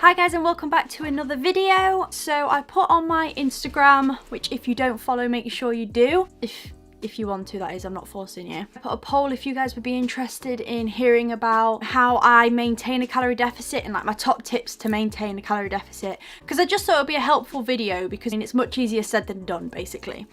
Hi guys, and welcome back to another video. So I put on my Instagram, which if you don't follow, make sure you do. If you want to, that is, I'm not forcing you. I put a poll if you guys would be interested in hearing about how I maintain a calorie deficit and like my top tips to maintain a calorie deficit. Because I just thought it would be a helpful video because it's much easier said than done, basically.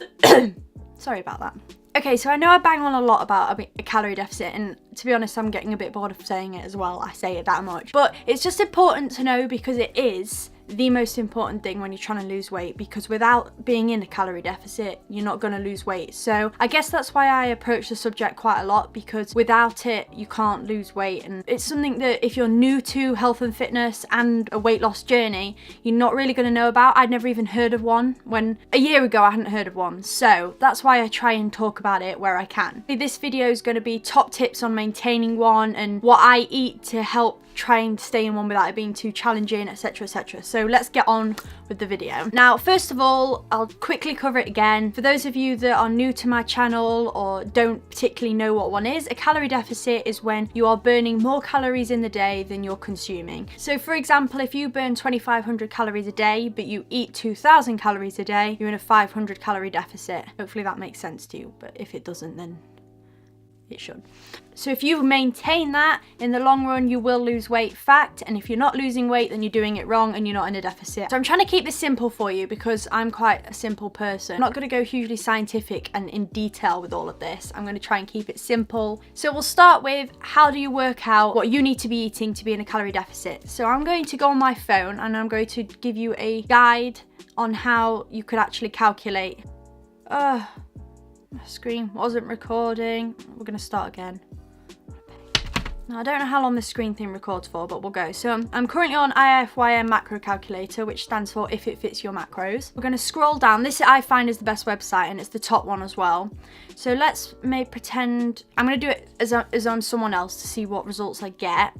Sorry about that. Okay, so I know I bang on a lot about a calorie deficit, and to be honest, I'm getting a bit bored of saying it as well. I say it that much. But it's just important to know because it is the most important thing when you're trying to lose weight, because without being in a calorie deficit, you're not going to lose weight. So I guess that's why I approach the subject quite a lot, because without it, you can't lose weight. And it's something that if you're new to health and fitness and a weight loss journey, you're not really going to know about. I'd never even heard of one when a year ago I hadn't heard of one. So that's why I try and talk about it where I can. This video is going to be top tips on maintaining one and what I eat to help try and stay in one without it being too challenging, etc, etc. So let's get on with the video. Now, first of all, I'll quickly cover it again. For those of you that are new to my channel or don't particularly know what one is, a calorie deficit is when you are burning more calories in the day than you're consuming. So for example, if you burn 2,500 calories a day, but you eat 2,000 calories a day, you're in a 500 calorie deficit. Hopefully that makes sense to you, but if it doesn't, then it should. So if you maintain that, in the long run, you will lose weight, fact. And if you're not losing weight, then you're doing it wrong and you're not in a deficit. So I'm trying to keep this simple for you because I'm quite a simple person. I'm not going to go hugely scientific and in detail with all of this. I'm going to try and keep it simple. So we'll start with how do you work out what you need to be eating to be in a calorie deficit. So I'm going to go on my phone and I'm going to give you a guide on how you could actually calculate. My screen wasn't recording. We're going to start again. Now, I don't know how long this screen thing records for, but we'll go. So I'm currently on IFYM macro calculator, which stands for if it fits your macros. We're going to scroll down. This I find is the best website and it's the top one as well. So let's pretend, I'm going to do it as I'm someone else to see what results I get.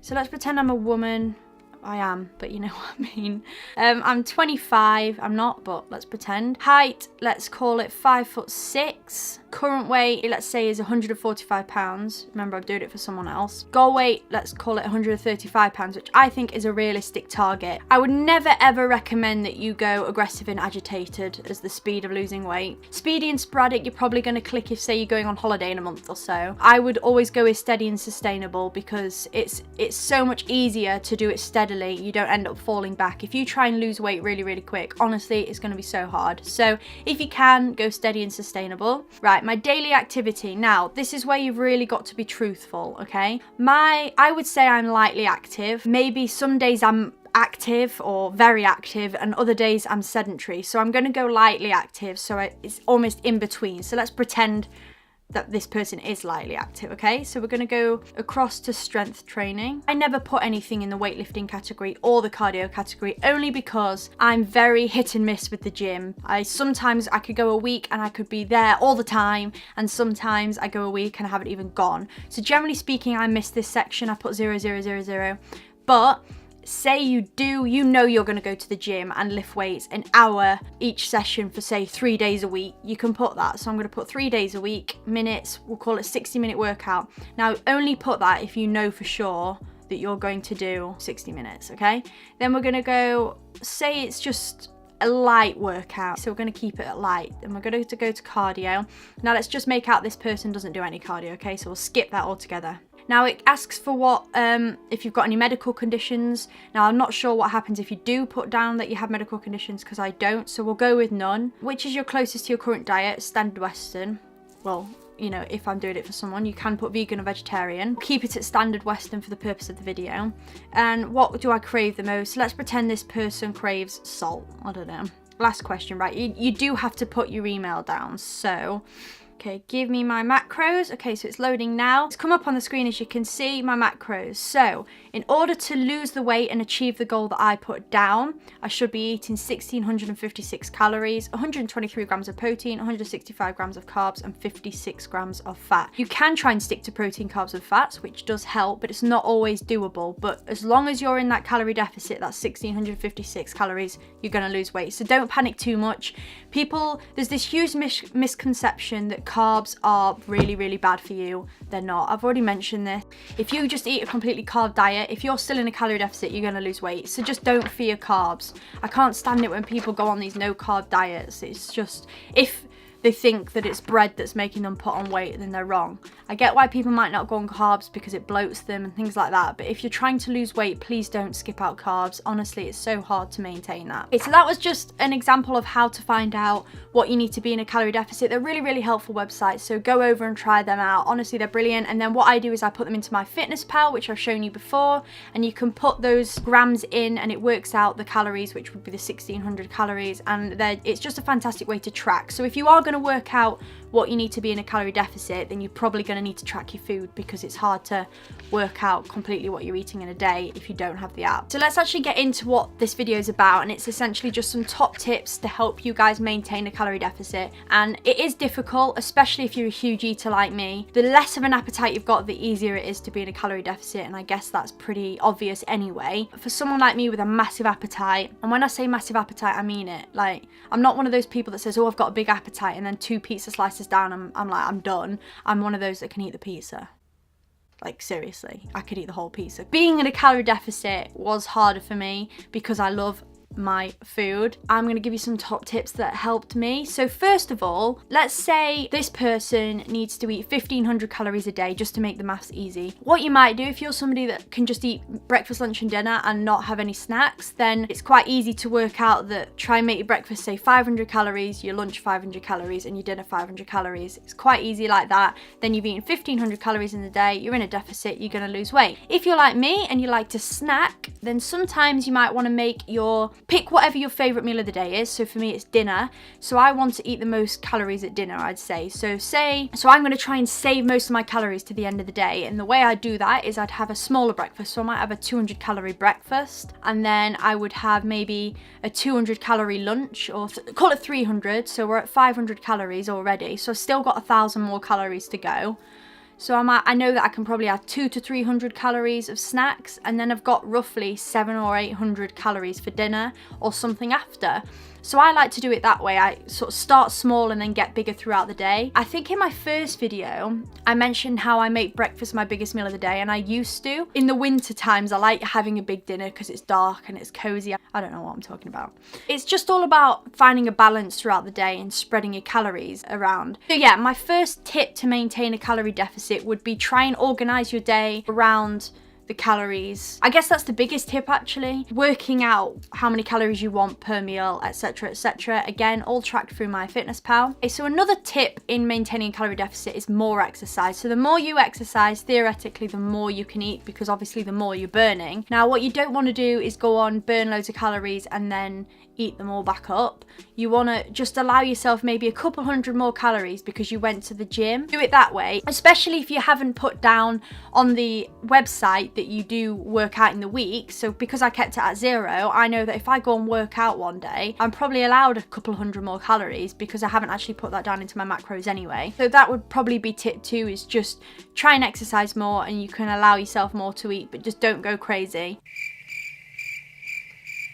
So let's pretend I'm a woman. I am, but you know what I mean. I'm 25, I'm not, but let's pretend. Height, let's call it 5'6". Current weight, let's say, is 145 pounds. Remember, I'm doing it for someone else. Goal weight, let's call it 135 pounds, which I think is a realistic target. I would never ever recommend that you go aggressive and agitated as the speed of losing weight. Speedy and sporadic, you're probably going to click if, say, you're going on holiday in a month or so. I would always go with steady and sustainable because it's so much easier to do it steadily. You don't end up falling back. If you try and lose weight really, really quick, honestly, it's going to be so hard. So if you can, go steady and sustainable. Right, my daily activity. Now, this is where you've really got to be truthful, okay? I would say I'm lightly active. Maybe some days I'm active or very active and other days I'm sedentary. So I'm going to go lightly active. So it's almost in between. So let's pretend that this person is lightly active, okay? So we're going to go across to strength training. I never put anything in the weightlifting category or the cardio category, only because I'm very hit and miss with the gym. Sometimes I could go a week and I could be there all the time, and sometimes I go a week and I haven't even gone. So generally speaking, I miss this section. I put 0, 0, 0, 0. But say you do, you know you're going to go to the gym and lift weights an hour each session for, say, 3 days a week. You can put that. So I'm going to put 3 days a week, minutes, we'll call it 60-minute workout. Now, only put that if you know for sure that you're going to do 60 minutes, okay? Then we're going to go, say it's just a light workout. So we're going to keep it at light. And we're going to go to cardio. Now, let's just make out this person doesn't do any cardio, okay? So we'll skip that altogether. Now it asks for what, if you've got any medical conditions. Now I'm not sure what happens if you do put down that you have medical conditions, because I don't, so we'll go with none. Which is your closest to your current diet? Standard Western. Well, you know, if I'm doing it for someone, you can put vegan or vegetarian. Keep it at standard Western for the purpose of the video. And what do I crave the most? Let's pretend this person craves salt. I don't know. Last question, right? You do have to put your email down, so okay, give me my macros. Okay, so it's loading now. It's come up on the screen, as you can see, my macros. So in order to lose the weight and achieve the goal that I put down, I should be eating 1,656 calories, 123 grams of protein, 165 grams of carbs, and 56 grams of fat. You can try and stick to protein, carbs, and fats, which does help, but it's not always doable. But as long as you're in that calorie deficit, that's 1,656 calories, you're going to lose weight. So don't panic too much. There's this huge misconception that that carbs are really, really bad for you. They're not. I've already mentioned this. If you just eat a completely carb diet, if you're still in a calorie deficit, you're going to lose weight. So just don't fear carbs. I can't stand it when people go on these no carb diets. It's just, if they think that it's bread that's making them put on weight, then they're wrong. I get why people might not go on carbs because it bloats them and things like that, but if you're trying to lose weight, please don't skip out carbs. Honestly, it's so hard to maintain that. Okay, so that was just an example of how to find out what you need to be in a calorie deficit. They're really, really helpful websites, so go over and try them out. Honestly, they're brilliant. And then what I do is I put them into my Fitness Pal, which I've shown you before, and you can put those grams in and it works out the calories, which would be the 1600 calories, and it's just a fantastic way to track. So if you are going to work out what you need to be in a calorie deficit, then you're probably going to need to track your food, because it's hard to work out completely what you're eating in a day if you don't have the app. So let's actually get into what this video is about, and it's essentially just some top tips to help you guys maintain a calorie deficit. And it is difficult, especially if you're a huge eater like me. The less of an appetite you've got, the easier it is to be in a calorie deficit, and I guess that's pretty obvious anyway. For someone like me with a massive appetite, and when I say massive appetite, I mean it. Like, I'm not one of those people that says, oh, I've got a big appetite, and then 2 pizza slices down, I'm like, I'm done. I'm one of those that can eat the pizza. Like, seriously, I could eat the whole pizza. Being in a calorie deficit was harder for me because I love my food. I'm going to give you some top tips that helped me. So first of all, let's say this person needs to eat 1500 calories a day, just to make the maths easy. What you might do, if you're somebody that can just eat breakfast, lunch and dinner and not have any snacks, then it's quite easy to work out that try and make your breakfast say 500 calories, your lunch 500 calories and your dinner 500 calories. It's quite easy like that. Then you've eaten 1500 calories in the day, you're in a deficit, you're going to lose weight. If you're like me and you like to snack, then sometimes you might want to pick whatever your favorite meal of the day is. So for me, it's dinner. So I want to eat the most calories at dinner, I'd say. So I'm going to try and save most of my calories to the end of the day. And the way I do that is I'd have a smaller breakfast. So I might have a 200 calorie breakfast, and then I would have maybe a 200 calorie lunch, or call it 300. So we're at 500 calories already. So I've still got 1,000 more calories to go. So I know that I can probably add 200 to 300 calories of snacks, and then I've got roughly 700 or 800 calories for dinner or something after. So I like to do it that way. I sort of start small and then get bigger throughout the day. I think in my first video, I mentioned how I make breakfast my biggest meal of the day, and I used to. In the winter times, I like having a big dinner because it's dark and it's cozy. I don't know what I'm talking about. It's just all about finding a balance throughout the day and spreading your calories around. So yeah, my first tip to maintain a calorie deficit would be try and organize your day around the calories. I guess that's the biggest tip, actually. Working out how many calories you want per meal, etc, etc. Again, all tracked through my Fitness Pal. Okay, so another tip in maintaining a calorie deficit is more exercise. So the more you exercise, theoretically, the more you can eat, because obviously the more you're burning. Now, what you don't want to do is go on, burn loads of calories and then eat them all back up. You want to just allow yourself maybe a couple hundred more calories because you went to the gym. Do it that way, especially if you haven't put down on the website that you do work out in the week. So because I kept it at 0, I know that if I go and work out one day, I'm probably allowed a couple hundred more calories because I haven't actually put that down into my macros anyway. So that would probably be tip 2, is just try and exercise more, and you can allow yourself more to eat, but just don't go crazy.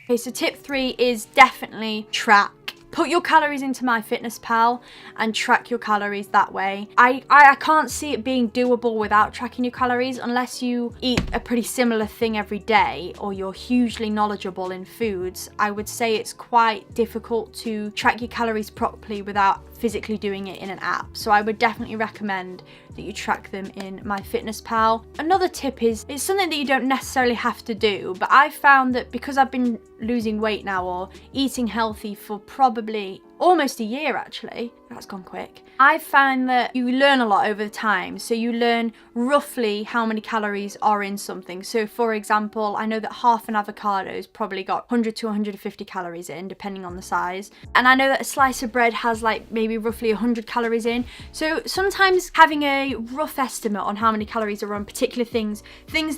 Okay, so tip 3 is definitely track. Put your calories into my Fitness Pal and track your calories that way. I can't see it being doable without tracking your calories unless you eat a pretty similar thing every day or you're hugely knowledgeable in foods. I would say it's quite difficult to track your calories properly without physically doing it in an app. So I would definitely recommend that you track them in my Fitness Pal. Another tip is, it's something that you don't necessarily have to do, but I've found that because I've been losing weight now or eating healthy for probably almost a year, actually, that's gone quick. I've found that you learn a lot over time. So you learn roughly how many calories are in something. So for example, I know that half an avocado's probably got 100 to 150 calories in, depending on the size. And I know that a slice of bread has like maybe roughly 100 calories in. So sometimes having a rough estimate on how many calories are on particular things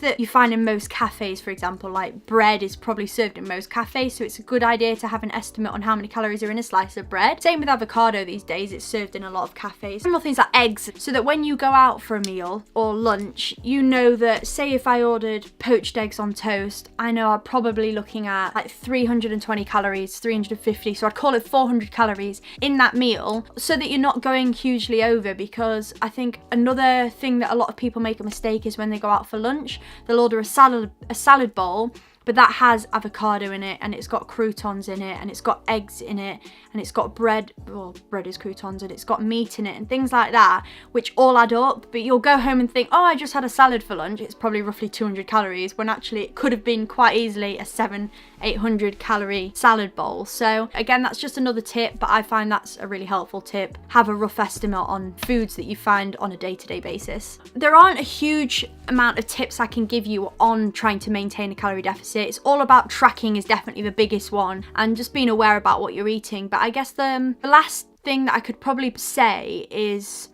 that you find in most cafes, for example, like bread is probably served in most cafes. So it's a good idea to have an estimate on how many calories are in a slice of bread. Same with avocado these days. cafes, it's served in a lot of cafes. More things like eggs, so that when you go out for a meal or lunch, you know that, say if I ordered poached eggs on toast, I know I'm probably looking at like 320 calories, 350, so I'd call it 400 calories in that meal, so that you're not going hugely over. Because I think another thing that a lot of people make a mistake is when they go out for lunch, they'll order a salad bowl, but that has avocado in it, and it's got croutons in it, and it's got eggs in it, and it's got bread, well, bread is croutons, and it's got meat in it, and things like that, which all add up. But you'll go home and think, oh, I just had a salad for lunch, it's probably roughly 200 calories, when actually it could have been quite easily a 700-800 calorie salad bowl. So again, that's just another tip, but I find that's a really helpful tip. Have a rough estimate on foods that you find on a day-to-day basis. There aren't a huge amount of tips I can give you on trying to maintain a calorie deficit. It's all about tracking is definitely the biggest one, and just being aware about what you're eating. But I guess the last thing that I could probably say is,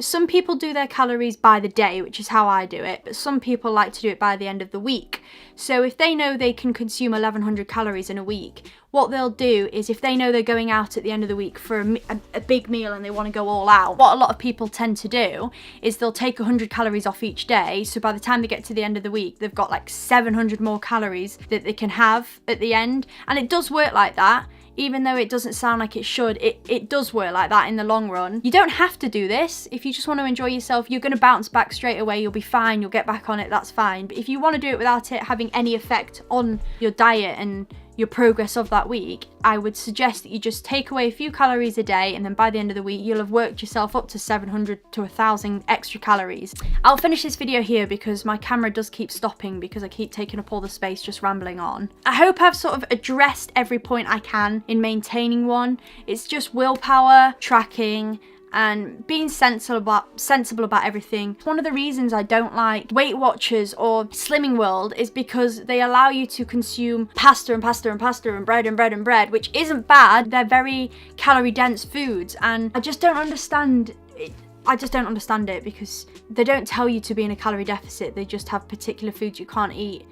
some people do their calories by the day, which is how I do it, but some people like to do it by the end of the week. So if they know they can consume 1100 calories in a week, what they'll do is, if they know they're going out at the end of the week for a big meal and they want to go all out, what a lot of people tend to do is they'll take 100 calories off each day. So by the time they get to the end of the week, they've got like 700 more calories that they can have at the end. And it does work like that. Even though it doesn't sound like it should, it does work like that in the long run. You don't have to do this. If you just want to enjoy yourself, you're going to bounce back straight away. You'll be fine. You'll get back on it. That's fine. But if you want to do it without it having any effect on your diet and your progress of that week, I would suggest that you just take away a few calories a day, and then by the end of the week you'll have worked yourself up to 700 to 1,000 extra calories. I'll finish this video here because my camera does keep stopping because I keep taking up all the space just rambling on. I hope I've sort of addressed every point I can in maintaining one. It's just willpower, tracking, and being sensible about everything. One of the reasons I don't like Weight Watchers or Slimming World is because they allow you to consume pasta and pasta and pasta and bread and bread and bread, which isn't bad. They're very calorie dense foods, and I just don't understand it. Because they don't tell you to be in a calorie deficit. They just have particular foods you can't eat.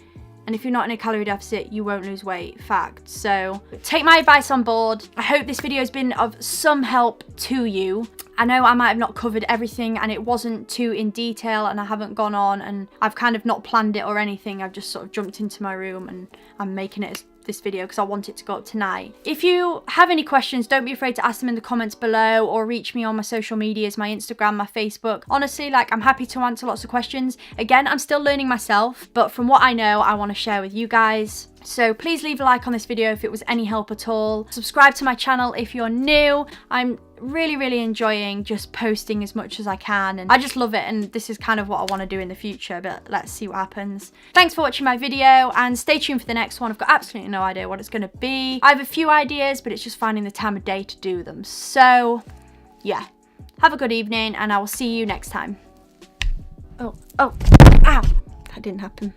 And if you're not in a calorie deficit, you won't lose weight. Fact. So take my advice on board. I hope this video has been of some help to you. I know I might have not covered everything, and it wasn't too in detail, and I haven't gone on, and I've kind of not planned it or anything. I've just sort of jumped into my room and I'm making it as this video because I want it to go up tonight. If you have any questions, don't be afraid to ask them in the comments below, or reach me on my social medias, my Instagram, my Facebook. Honestly, like, I'm happy to answer lots of questions. Again, I'm still learning myself, but from what I know, I want to share with you guys. So please leave a like on this video if it was any help at all. Subscribe to my channel if you're new. I'm really enjoying just posting as much as I can, and I just love it, and this is kind of what I want to do in the future, but let's see what happens. Thanks for watching my video, and stay tuned for the next one. I've got absolutely no idea what it's going to be. I have a few ideas, but it's just finding the time of day to do them. So yeah, have a good evening, and I will see you next time. Oh, ow, that didn't happen.